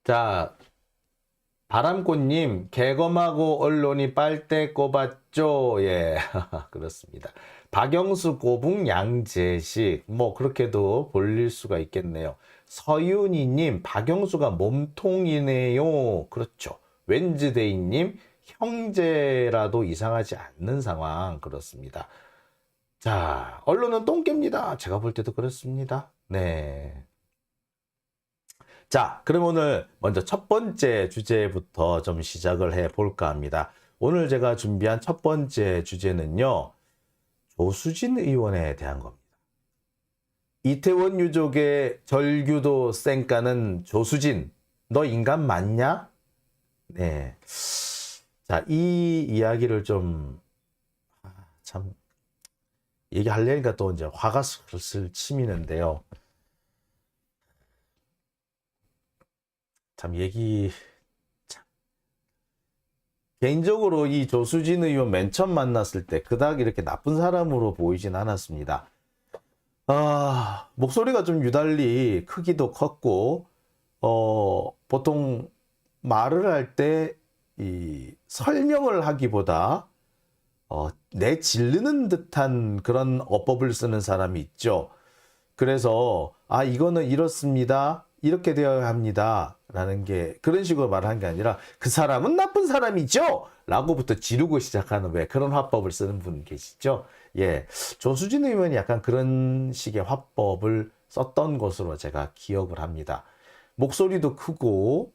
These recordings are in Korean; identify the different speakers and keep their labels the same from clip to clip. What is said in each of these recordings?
Speaker 1: 자, 바람꽃님, 개검하고 언론이 빨대 꼽았죠? 예, 그렇습니다. 박영수, 고붕, 양재식, 뭐, 그렇게도 볼릴 수가 있겠네요. 서윤희님, 박영수가 몸통이네요. 그렇죠. 웬즈데이님, 형제라도 이상하지 않는 상황. 그렇습니다. 자, 언론은 똥개입니다. 제가 볼 때도 그렇습니다. 네. 자, 그럼 오늘 먼저 첫 번째 주제부터 좀 시작을 해 볼까 합니다. 오늘 제가 준비한 첫 번째 주제는요, 조수진 의원에 대한 겁니다. 이태원 유족의 절규도 쌩까는 조수진, 너 인간 맞냐? 네. 자, 이 이야기를 좀, 참, 얘기하려니까 또 이제 화가 슬슬 치미는데요. 참 개인적으로 이 조수진 의원 맨 처음 만났을 때 그닥 이렇게 나쁜 사람으로 보이진 않았습니다. 목소리가 좀 유달리 크기도 컸고, 보통 말을 할 때 이 설명을 하기보다 내지르는 듯한 그런 어법을 쓰는 사람이 있죠. 그래서 이거는 이렇습니다. 이렇게 되어야 합니다. 라는 게 그런 식으로 말하는 게 아니라 그 사람은 나쁜 사람이죠. 라고부터 지르고 시작하는 왜 그런 화법을 쓰는 분 계시죠. 예, 조수진 의원이 약간 그런 식의 화법을 썼던 것으로 제가 기억을 합니다. 목소리도 크고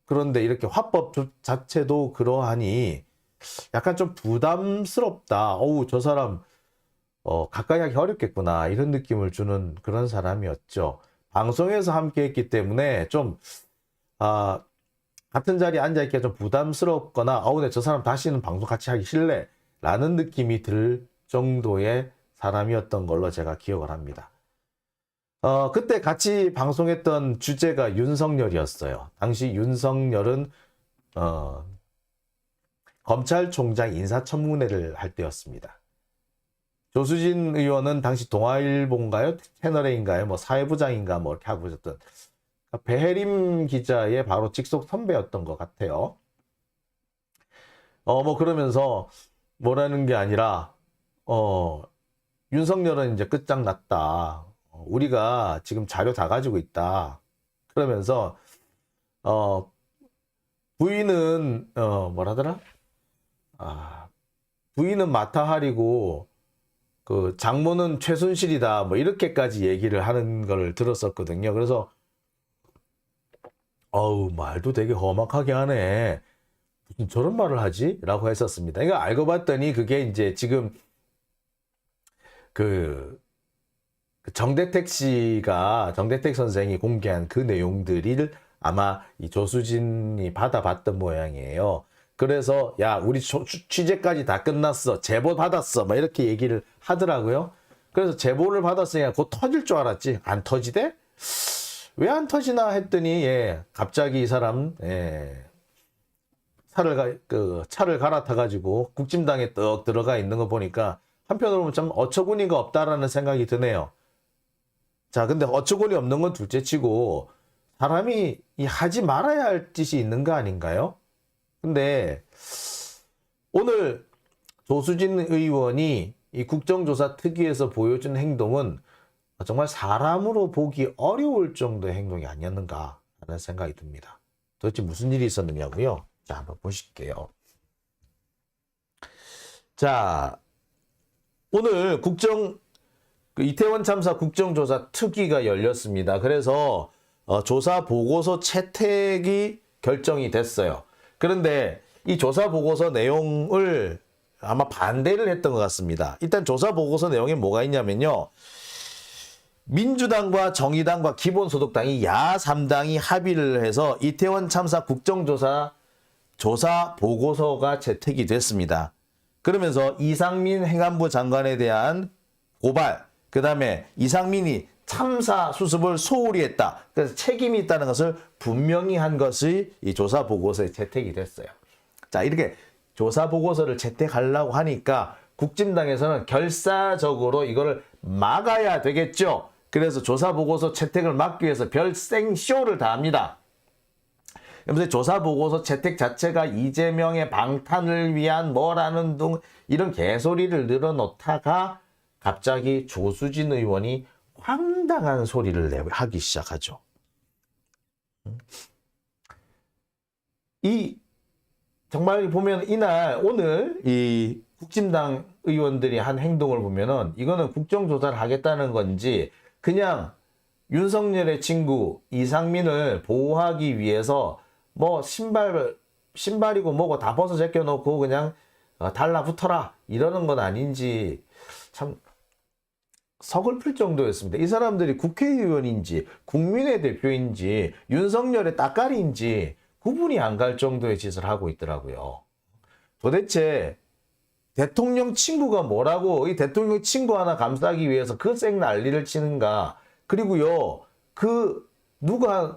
Speaker 1: 그런데 이렇게 화법 자체도 그러하니 약간 좀 부담스럽다. 저 사람 가까이 하기 어렵겠구나 이런 느낌을 주는 그런 사람이었죠. 방송에서 함께 했기 때문에 좀 같은 자리에 앉아있기가 좀 부담스럽거나 근데 저 사람 다시는 방송 같이 하기 싫네 라는 느낌이 들 정도의 사람이었던 걸로 제가 기억을 합니다. 그때 같이 방송했던 주제가 윤석열이었어요. 당시 윤석열은 검찰총장 인사청문회를 할 때였습니다. 조수진 의원은 당시 동아일보인가요? 채널A인가요? 뭐 사회부장인가 뭐 이렇게 하고 있었던 배혜림 기자의 바로 직속 선배였던 것 같아요. 뭐 그러면서 뭐라는 게 아니라 윤석열은 이제 끝장났다. 우리가 지금 자료 다 가지고 있다. 그러면서 부인은 뭐라더라? 부인은 마타하리고 그 장모는 최순실이다. 뭐 이렇게까지 얘기를 하는 걸 들었었거든요. 그래서 말도 되게 험악하게 하네. 무슨 저런 말을 하지? 라고 했었습니다. 그러니까 알고 봤더니 그게 이제 지금 정대택 선생이 공개한 그 내용들을 아마 이 조수진이 받아봤던 모양이에요. 그래서 야 우리 취재까지 다 끝났어. 제보 받았어. 막 이렇게 얘기를 하더라고요. 그래서 제보를 받았으니까 곧 터질 줄 알았지. 안 터지대? 왜 안 터지나 했더니 갑자기 이 사람 차를 갈아타가지고 국진당에 떡 들어가 있는 거 보니까 한편으로 보면 좀 어처구니가 없다라는 생각이 드네요. 자, 근데 어처구니 없는 건 둘째치고 사람이 하지 말아야 할 짓이 있는 거 아닌가요? 근데 오늘 조수진 의원이 이 국정조사 특위에서 보여준 행동은 정말 사람으로 보기 어려울 정도의 행동이 아니었는가 하는 생각이 듭니다. 도대체 무슨 일이 있었느냐고요? 자, 한번 보실게요. 자, 오늘 이태원 참사 국정조사 특위가 열렸습니다. 그래서 조사 보고서 채택이 결정이 됐어요. 그런데 이 조사 보고서 내용을 아마 반대를 했던 것 같습니다. 일단 조사 보고서 내용에 뭐가 있냐면요. 민주당과 정의당과 기본소득당이 야 3당이 합의를 해서 이태원 참사 국정조사 보고서가 채택이 됐습니다. 그러면서 이상민 행안부 장관에 대한 고발, 그 다음에 이상민이 참사 수습을 소홀히 했다. 그래서 책임이 있다는 것을 분명히 한 것이 이 조사 보고서에 채택이 됐어요. 자, 이렇게 조사 보고서를 채택하려고 하니까 국진당에서는 결사적으로 이거를 막아야 되겠죠. 그래서 조사보고서 채택을 막기 위해서 별 생쇼를 다 합니다. 그래서 조사보고서 채택 자체가 이재명의 방탄을 위한 뭐라는 둥 이런 개소리를 늘어놓다가 갑자기 조수진 의원이 황당한 소리를 하기 시작하죠. 정말 보면 오늘 이 국진당 의원들이 한 행동을 보면은 이거는 국정조사를 하겠다는 건지 그냥 윤석열의 친구 이상민을 보호하기 위해서 뭐 신발이고 뭐고 다 벗어 제껴놓고 그냥 달라붙어라 이러는 건 아닌지 참 서글플 정도였습니다. 이 사람들이 국회의원인지 국민의 대표인지 윤석열의 따까리인지 구분이 안 갈 정도의 짓을 하고 있더라고요. 도대체 대통령 친구가 뭐라고 이 대통령 친구 하나 감싸기 위해서 그 쌩 난리를 치는가. 그리고요 누가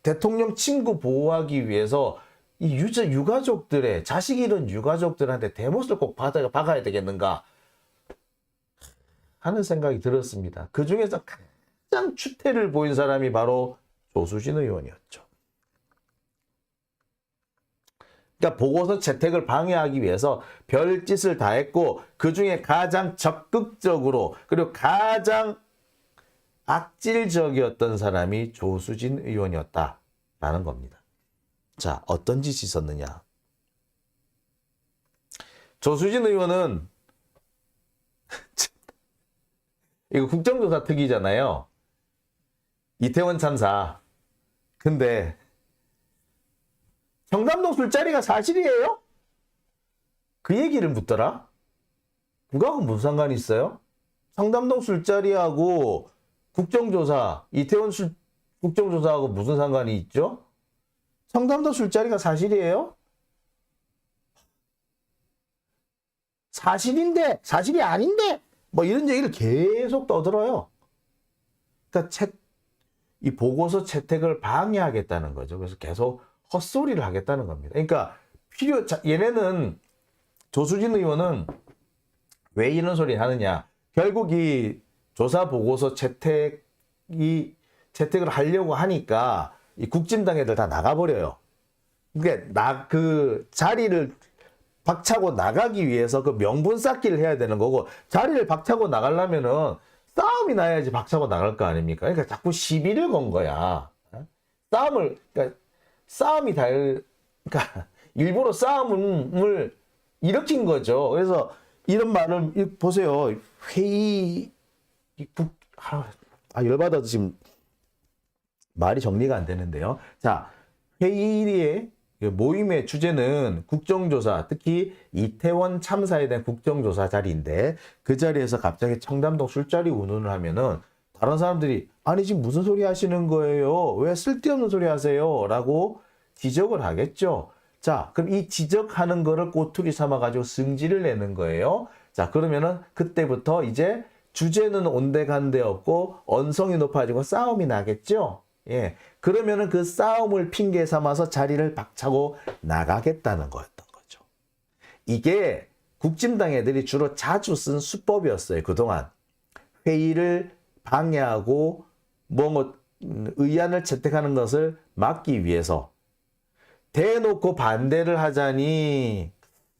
Speaker 1: 대통령 친구 보호하기 위해서 이 유가족들의 자식 잃은 유가족들한테 대못을 꼭 박아야 되겠는가 하는 생각이 들었습니다. 그 중에서 가장 추태를 보인 사람이 바로 조수진 의원이었죠. 그러니까 보고서 채택을 방해하기 위해서 별짓을 다 했고 그 중에 가장 적극적으로 그리고 가장 악질적이었던 사람이 조수진 의원이었다라는 겁니다. 자, 어떤 짓이 있었느냐. 조수진 의원은 이거 국정조사 특위잖아요. 이태원 참사. 근데 청담동 술자리가 사실이에요? 그 얘기를 묻더라. 그거하고 무슨 상관이 있어요? 청담동 술자리하고 국정조사, 이태원 국정조사하고 무슨 상관이 있죠? 청담동 술자리가 사실이에요? 사실인데, 사실이 아닌데, 뭐 이런 얘기를 계속 떠들어요. 그러니까 이 보고서 채택을 방해하겠다는 거죠. 그래서 계속 헛소리를 하겠다는 겁니다. 그러니까 얘네는 조수진 의원은 왜 이런 소리 하느냐. 결국 이 조사 보고서 채택을 하려고 하니까 이 국진당 애들 다 나가버려요. 그러니까 그 자리를 박차고 나가기 위해서 그 명분 쌓기를 해야 되는 거고 자리를 박차고 나가려면은 싸움이 나야지 박차고 나갈 거 아닙니까? 그러니까 자꾸 시비를 건 거야. 그러니까 일부러 싸움을 일으킨 거죠. 그래서 이런 말을 보세요. 열받아서 지금 말이 정리가 안 되는데요. 자, 회의의 모임의 주제는 국정조사, 특히 이태원 참사에 대한 국정조사 자리인데 그 자리에서 갑자기 청담동 술자리 운운을 하면은 다른 사람들이 아니 지금 무슨 소리 하시는 거예요? 왜 쓸데없는 소리 하세요? 라고 지적을 하겠죠. 자, 그럼 이 지적하는 거를 꼬투리 삼아가지고 승질을 내는 거예요. 자, 그러면은 그때부터 이제 주제는 온데간데 없고 언성이 높아지고 싸움이 나겠죠. 예. 그러면은 그 싸움을 핑계 삼아서 자리를 박차고 나가겠다는 거였던 거죠. 이게 국진당 애들이 주로 자주 쓴 수법이었어요. 그동안. 회의를 방해하고 의안을 채택하는 것을 막기 위해서 대놓고 반대를 하자니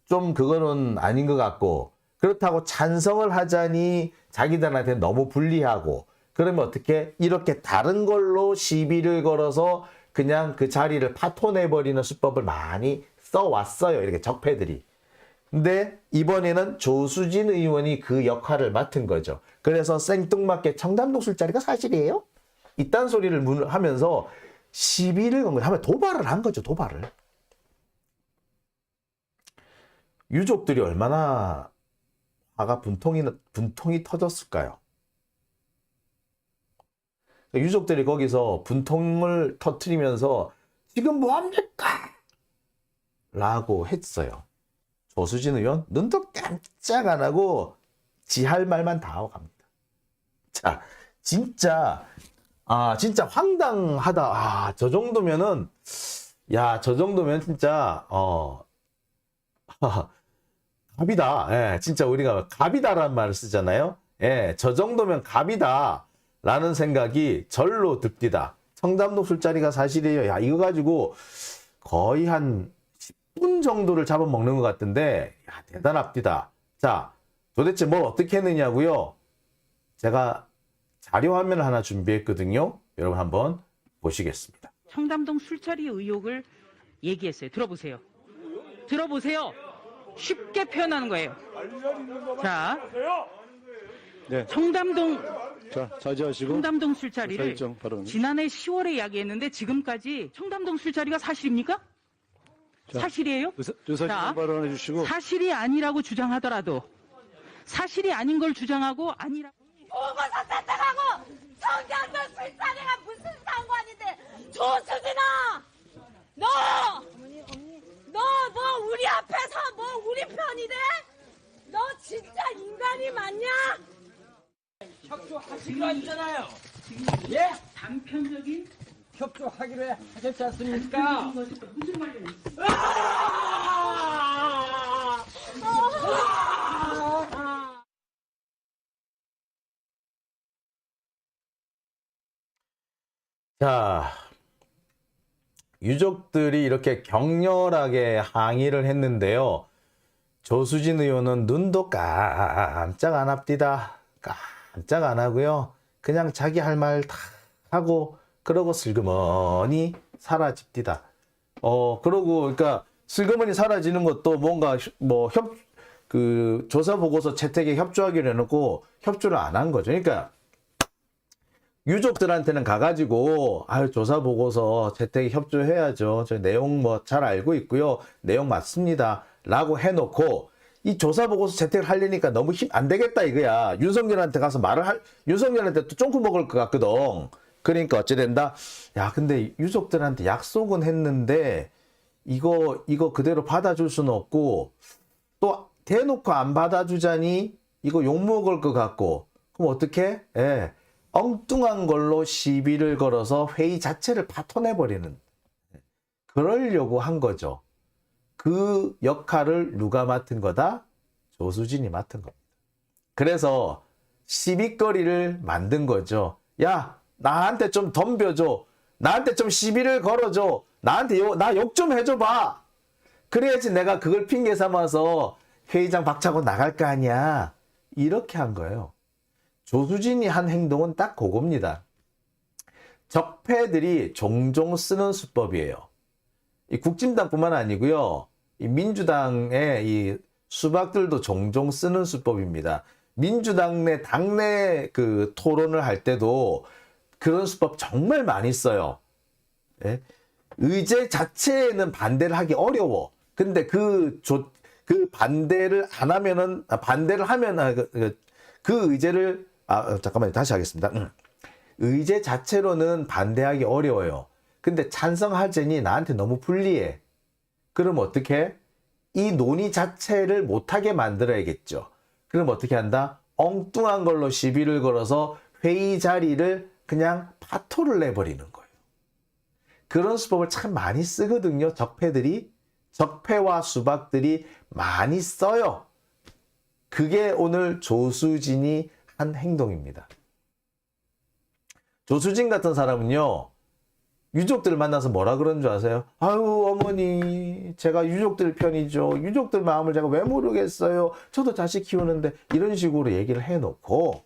Speaker 1: 좀 그거는 아닌 것 같고 그렇다고 찬성을 하자니 자기들한테 너무 불리하고 그러면 어떻게 이렇게 다른 걸로 시비를 걸어서 그냥 그 자리를 파토내버리는 수법을 많이 써왔어요. 이렇게 적폐들이. 근데 이번에는 조수진 의원이 그 역할을 맡은 거죠. 그래서 생뚱맞게 청담동 술자리가 사실이에요? 이딴 소리를 하면서 시비를 건 거죠. 하면 도발을 한 거죠. 도발을. 유족들이 얼마나 화가 분통이 터졌을까요? 유족들이 거기서 분통을 터뜨리면서 지금 뭐합니까? 라고 했어요. 조수진 의원 눈도 깜짝 안 하고 지 할 말만 다 하고 갑니다. 자, 진짜 황당하다. 저 정도면은 저 정도면 진짜 갑이다. 예, 진짜 우리가 갑이다라는 말을 쓰잖아요. 예, 저 정도면 갑이다. 라는 생각이 절로 듭디다. 청담동 술자리가 사실이에요. 야, 이거 가지고 거의 한 10분 정도를 잡아먹는 것 같은데, 야, 대단합디다. 자, 도대체 뭘 어떻게 했느냐고요? 제가 자료 화면을 하나 준비했거든요. 여러분 한번 보시겠습니다.
Speaker 2: 청담동 술자리 의혹을 얘기했어요. 들어보세요. 들어보세요. 쉽게 표현하는 거예요. 자,
Speaker 3: 네.
Speaker 2: 청담동
Speaker 3: 자, 자제하시고.
Speaker 2: 청담동 술자리를
Speaker 3: 일정 발언.
Speaker 2: 지난해 10월에 이야기했는데 지금까지 청담동 술자리가 사실입니까?
Speaker 3: 자,
Speaker 2: 사실이에요?
Speaker 3: 의사
Speaker 2: 자,
Speaker 3: 발언해 주시고.
Speaker 2: 사실이 아니라고 주장하더라도 사실이 아닌 걸 주장하고 아니라고
Speaker 4: 보고서 선택하고 청담동 술자리가 무슨 상관인데 조수진아 너 우리 앞에서 뭐 우리 편이 돼? 너 진짜 인간이 맞냐?
Speaker 5: 협조하기로 했잖아요. 예?
Speaker 2: 단편적인
Speaker 5: 협조하기로 하셨지 않습니까?
Speaker 2: 무슨 말이에요?
Speaker 1: 자, 유족들이 이렇게 격렬하게 항의를 했는데요. 조수진 의원은 눈도 깜짝 안 합디다. 깜짝 안 하고요. 그냥 자기 할 말 다 하고 그러고 슬그머니 사라집디다. 그러고 그러니까 슬그머니 사라지는 것도 뭔가 조사 보고서 채택에 협조하기로 해놓고 협조를 안 한 거죠. 그러니까 유족들한테는 가가지고 조사 보고서 채택에 협조해야죠. 저 내용 뭐 잘 알고 있고요. 내용 맞습니다. 라고 해놓고 이 조사 보고서 채택을 하려니까 너무 안 되겠다 이거야. 윤석열한테 가서 윤석열한테 또 쫑긋 먹을 것 같거든. 그러니까 어찌 된다? 야, 근데 유족들한테 약속은 했는데 이거 그대로 받아줄 수는 없고 또 대놓고 안 받아주자니 이거 욕먹을 것 같고 그럼 어떡해? 예. 엉뚱한 걸로 시비를 걸어서 회의 자체를 파토내버리는 그러려고 한 거죠. 그 역할을 누가 맡은 거다? 조수진이 맡은 겁니다. 그래서 시비거리를 만든 거죠. 야, 나한테 좀 덤벼줘. 나한테 좀 시비를 걸어줘. 나한테 나 욕 좀 해줘봐. 그래야지 내가 그걸 핑계 삼아서 회의장 박차고 나갈 거 아니야. 이렇게 한 거예요. 조수진이 한 행동은 딱 그겁니다. 적폐들이 종종 쓰는 수법이에요. 이 국진당뿐만 아니고요. 이 민주당의 이 수박들도 종종 쓰는 수법입니다. 민주당 내 당내 그 토론을 할 때도 그런 수법 정말 많이 써요. 예? 의제 자체에는 반대를 하기 어려워. 근데 그 반대를 안 하면은 반대를 하면 그 의제를 잠깐만요. 다시 하겠습니다. 의제 자체로는 반대하기 어려워요. 근데 찬성하자니 나한테 너무 불리해. 그럼 어떻게? 이 논의 자체를 못하게 만들어야겠죠. 그럼 어떻게 한다? 엉뚱한 걸로 시비를 걸어서 회의 자리를 그냥 파토를 내버리는 거예요. 그런 수법을 참 많이 쓰거든요. 적폐와 수박들이 많이 써요. 그게 오늘 조수진이 한 행동입니다. 조수진 같은 사람은요. 유족들을 만나서 뭐라 그러는 줄 아세요? 아유 어머니 제가 유족들 편이죠. 유족들 마음을 제가 왜 모르겠어요. 저도 자식 키우는데 이런 식으로 얘기를 해놓고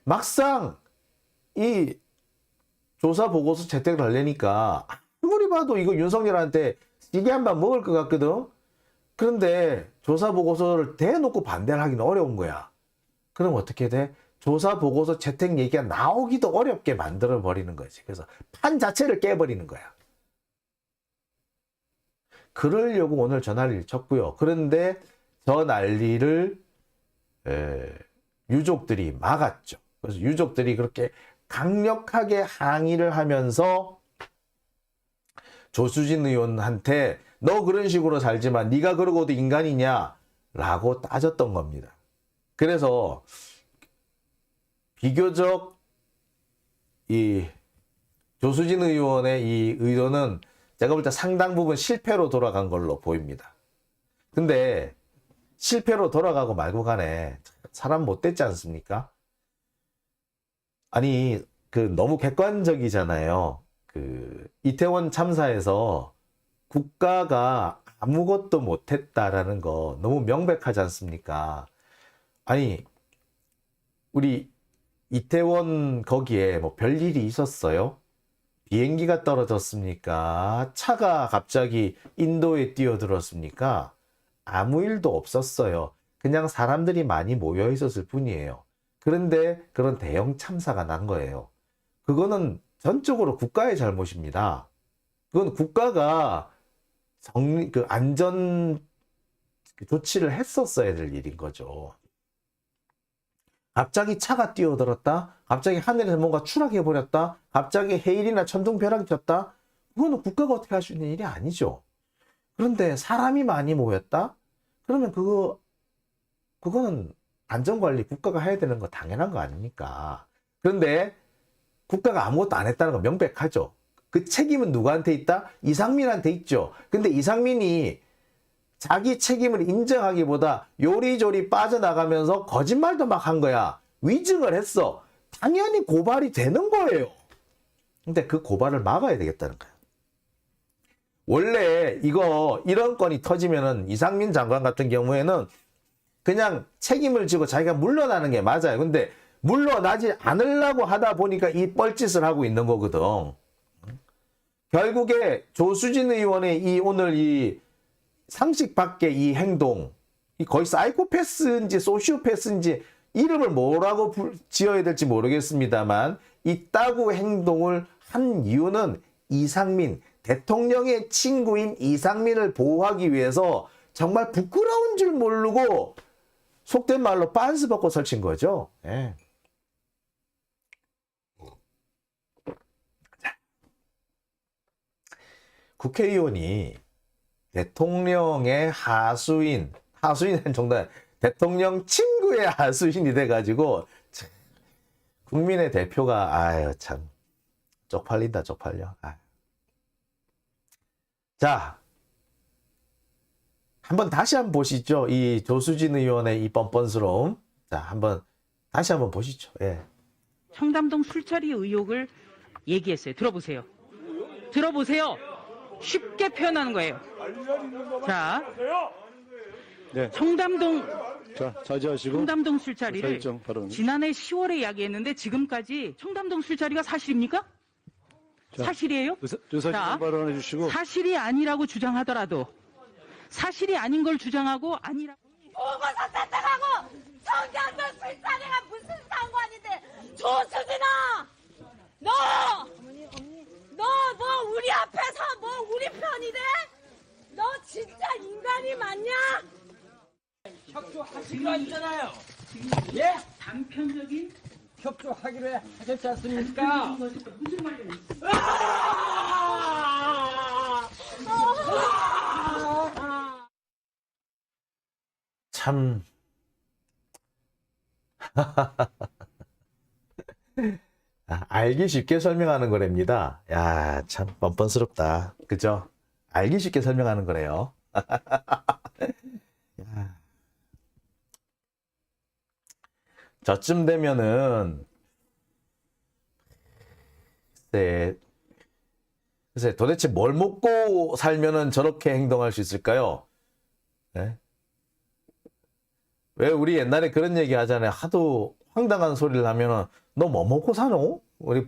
Speaker 1: 막상 이 조사 보고서 채택을 하려니까 아무리 봐도 이거 윤석열한테 이게 한 번 먹을 것 같거든. 그런데 조사 보고서를 대놓고 반대를 하기는 어려운 거야. 그럼 어떻게 돼? 조사 보고서 채택 얘기가 나오기도 어렵게 만들어 버리는 거지. 그래서 판 자체를 깨버리는 거야. 그러려고 오늘 저 난리를 쳤고요. 그런데 저 난리를 유족들이 막았죠. 그래서 유족들이 그렇게 강력하게 항의를 하면서 조수진 의원한테 너 그런 식으로 살지만 네가 그러고도 인간이냐? 라고 따졌던 겁니다. 그래서 비교적 이 조수진 의원의 이 의도는 제가 볼 때 상당 부분 실패로 돌아간 걸로 보입니다. 근데 실패로 돌아가고 말고 간에 사람 못 됐지 않습니까? 아니, 너무 객관적이잖아요. 이태원 참사에서 국가가 아무것도 못했다라는 거 너무 명백하지 않습니까? 아니, 우리 이태원 거기에 뭐 별일이 있었어요? 비행기가 떨어졌습니까? 차가 갑자기 인도에 뛰어들었습니까? 아무 일도 없었어요. 그냥 사람들이 많이 모여 있었을 뿐이에요. 그런데 그런 대형 참사가 난 거예요. 그거는 전적으로 국가의 잘못입니다. 그건 국가가 안전 조치를 했었어야 될 일인 거죠. 갑자기 차가 뛰어들었다? 갑자기 하늘에서 뭔가 추락해버렸다? 갑자기 해일이나 천둥벼락이 쳤다? 그거는 국가가 어떻게 할 수 있는 일이 아니죠. 그런데 사람이 많이 모였다? 그러면 그거는 안전관리 국가가 해야 되는 거 당연한 거 아닙니까? 그런데 국가가 아무것도 안 했다는 건 명백하죠. 그 책임은 누구한테 있다? 이상민한테 있죠. 근데 이상민이 자기 책임을 인정하기보다 요리조리 빠져나가면서 거짓말도 막 한 거야. 위증을 했어. 당연히 고발이 되는 거예요. 근데 그 고발을 막아야 되겠다는 거야. 원래 이런 건이 터지면은 이상민 장관 같은 경우에는 그냥 책임을 지고 자기가 물러나는 게 맞아요. 근데 물러나지 않으려고 하다 보니까 이 뻘짓을 하고 있는 거거든. 결국에 조수진 의원의 오늘 이 상식 밖의 이 행동, 거의 사이코패스인지 소시오패스인지 이름을 뭐라고 지어야 될지 모르겠습니다만 이 따구 행동을 한 이유는 이상민, 대통령의 친구인 이상민을 보호하기 위해서 정말 부끄러운 줄 모르고 속된 말로 빤스 벗고 설친 거죠. 예. 국회의원이 대통령의 하수인은 정말 대통령 친구의 하수인이 돼가지고 국민의 대표가 아유 참 쪽팔린다 쪽팔려. 아유. 자, 다시 한번 보시죠. 이 조수진 의원의 이 뻔뻔스러움. 자, 다시 한번 보시죠. 예.
Speaker 2: 청담동 술자리 의혹을 얘기했어요. 들어보세요. 쉽게 표현하는 거예요. 자,
Speaker 3: 네.
Speaker 2: 청담동
Speaker 3: 자, 자제하시고.
Speaker 2: 청담동 술자리를
Speaker 3: 설정 발언.
Speaker 2: 지난해 10월에 이야기했는데 지금까지 청담동 술자리가 사실입니까?
Speaker 3: 자,
Speaker 2: 사실이에요?
Speaker 3: 의사실정
Speaker 2: 자,
Speaker 3: 발언해 주시고.
Speaker 2: 사실이 아니라고 주장하더라도 사실이 아닌 걸 주장하고 아니라
Speaker 4: 보고서 세탁하고 청담동 술자리가 무슨 상관인데 조수진아 너 뭐 우리 앞에서 뭐 우리 편이 돼? 너 진짜 인간이 맞냐?
Speaker 5: 협조하기로 했잖아요. 예?
Speaker 2: 단편적인
Speaker 5: 협조하기로 하셨지 않습니까?
Speaker 2: 무슨 말이에요?
Speaker 1: 참 알기 쉽게 설명하는 거랍니다. 야, 참 뻔뻔스럽다. 그죠? 알기 쉽게 설명하는 거래요. 야. 저쯤 되면은 글쎄 도대체 뭘 먹고 살면은 저렇게 행동할 수 있을까요? 네? 왜 우리 옛날에 그런 얘기 하잖아요. 하도 황당한 소리를 하면은 너 뭐 먹고 사노? 우리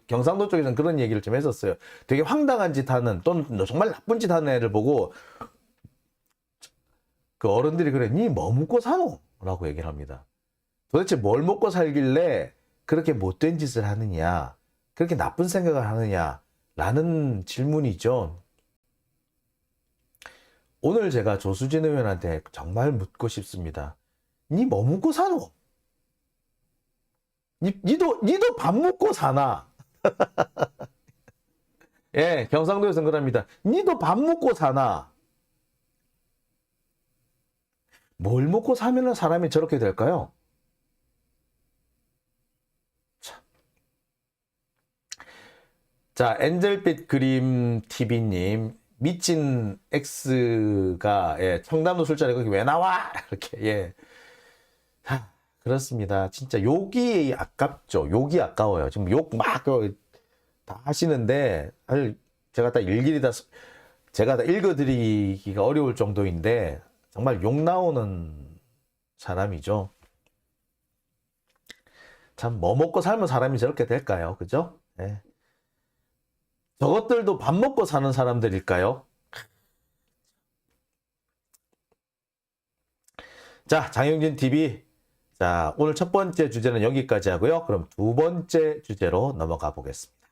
Speaker 1: 경상도 쪽에서는 그런 얘기를 좀 했었어요. 되게 황당한 짓 하는 또는 정말 나쁜 짓 하는 애를 보고 그 어른들이 그래, 니 뭐 먹고 사노? 라고 얘기를 합니다. 도대체 뭘 먹고 살길래 그렇게 못된 짓을 하느냐, 그렇게 나쁜 생각을 하느냐 라는 질문이죠. 오늘 제가 조수진 의원한테 정말 묻고 싶습니다. 니 뭐 먹고 사노? 니도 밥 먹고 사나? 예, 경상도에서는 그럽니다. 니도 밥 먹고 사나? 뭘 먹고 사면은 사람이 저렇게 될까요? 참. 자, 엔젤빛 그림 TV님, 미친 X가, 예, 청담도 술자리 거기 왜 나와? 이렇게, 예. 그렇습니다. 진짜 욕이 아깝죠. 욕이 아까워요. 지금 욕 막 다 하시는데 제가 다 일일이 제가 다 읽어드리기가 어려울 정도인데 정말 욕 나오는 사람이죠. 참 뭐 먹고 살면 사람이 저렇게 될까요? 그죠? 네. 저것들도 밥 먹고 사는 사람들일까요? 자, 장영진 TV. 자, 오늘 첫 번째 주제는 여기까지 하고요. 그럼 두 번째 주제로 넘어가 보겠습니다.